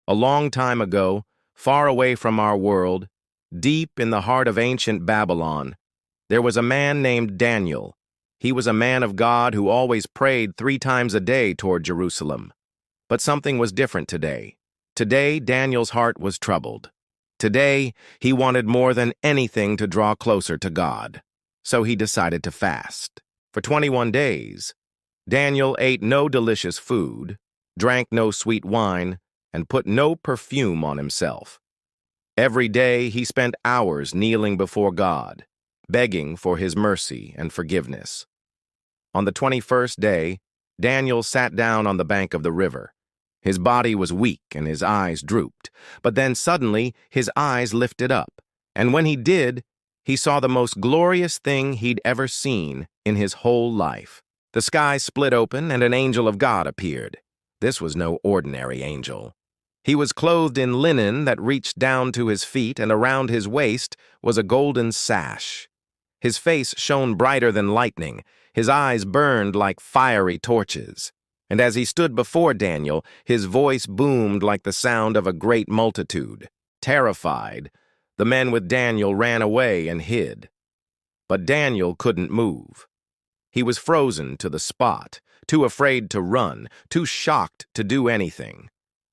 A long time ago, far away from our world, deep in the heart of ancient Babylon, there was a man named Daniel. He was a man of God who always prayed 3 times a day toward Jerusalem. But something was different today. Today, Daniel's heart was troubled. Today, he wanted more than anything to draw closer to God. So he decided to fast. For 21 days, Daniel ate no delicious food, drank no sweet wine, and put no perfume on himself. Every day he spent hours kneeling before God, begging for his mercy and forgiveness. On the 21st day, Daniel sat down on the bank of the river. His body was weak and his eyes drooped, but then suddenly his eyes lifted up, and when he did, he saw the most glorious thing he'd ever seen in his whole life. The sky split open and an angel of God appeared. This was no ordinary angel. He was clothed in linen that reached down to his feet, and around his waist was a golden sash. His face shone brighter than lightning. His eyes burned like fiery torches. And as he stood before Daniel, his voice boomed like the sound of a great multitude. Terrified, the men with Daniel ran away and hid. But Daniel couldn't move. He was frozen to the spot, too afraid to run, too shocked to do anything.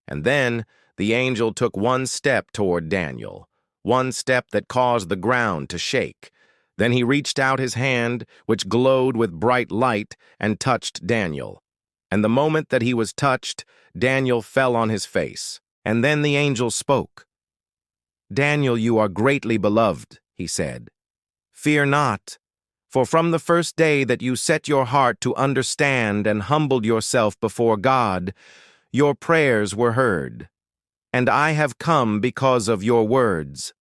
And then the angel took one step toward Daniel, one step that caused the ground to shake. Then he reached out his hand, which glowed with bright light, and touched Daniel. And the moment that he was touched, Daniel fell on his face. And then the angel spoke. "Daniel, you are greatly beloved," he said. "Fear not, for from the first day that you set your heart to understand and humbled yourself before God, your prayers were heard, and I have come because of your words."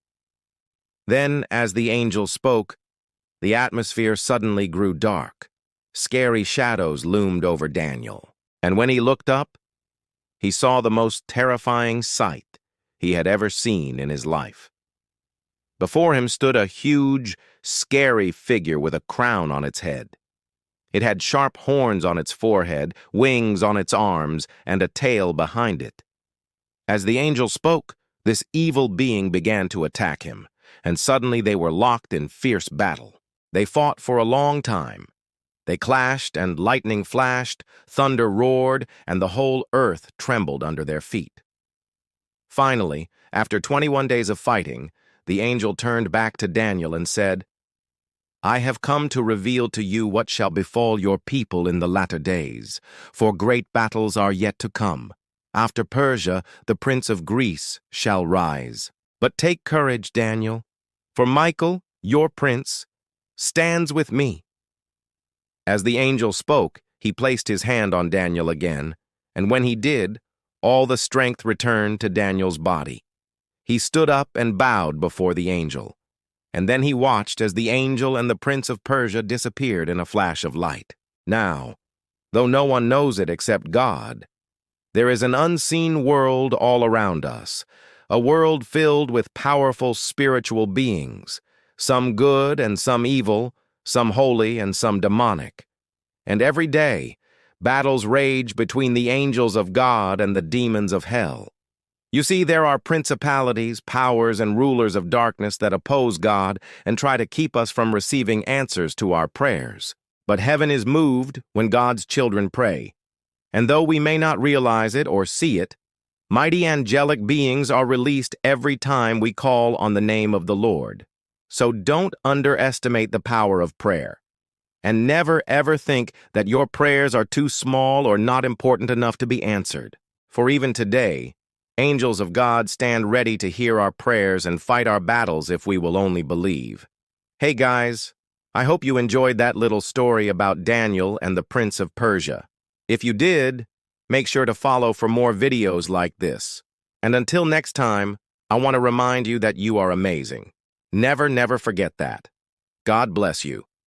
Then, as the angel spoke, the atmosphere suddenly grew dark. Scary shadows loomed over Daniel, and when he looked up, he saw the most terrifying sight he had ever seen in his life. Before him stood a huge, scary figure with a crown on its head. It had sharp horns on its forehead, wings on its arms, and a tail behind it. As the angel spoke, this evil being began to attack him, and suddenly they were locked in fierce battle. They fought for a long time. They clashed, and lightning flashed, thunder roared, and the whole earth trembled under their feet. Finally, after 21 days of fighting, the angel turned back to Daniel and said, "I have come to reveal to you what shall befall your people in the latter days, for great battles are yet to come. After Persia, the prince of Greece shall rise. But take courage, Daniel, for Michael, your prince, stands with me." As the angel spoke, he placed his hand on Daniel again, and when he did, all the strength returned to Daniel's body. He stood up and bowed before the angel, and then he watched as the angel and the prince of Persia disappeared in a flash of light. Now, though no one knows it except God, there is an unseen world all around us, a world filled with powerful spiritual beings, some good and some evil, some holy and some demonic. And every day, battles rage between the angels of God and the demons of hell. You see, there are principalities, powers, and rulers of darkness that oppose God and try to keep us from receiving answers to our prayers. But heaven is moved when God's children pray. And though we may not realize it or see it, mighty angelic beings are released every time we call on the name of the Lord. So don't underestimate the power of prayer. And never ever think that your prayers are too small or not important enough to be answered. For even today, angels of God stand ready to hear our prayers and fight our battles if we will only believe. Hey guys, I hope you enjoyed that little story about Daniel and the Prince of Persia. If you did, make sure to follow for more videos like this. And until next time, I want to remind you that you are amazing. Never, never forget that. God bless you.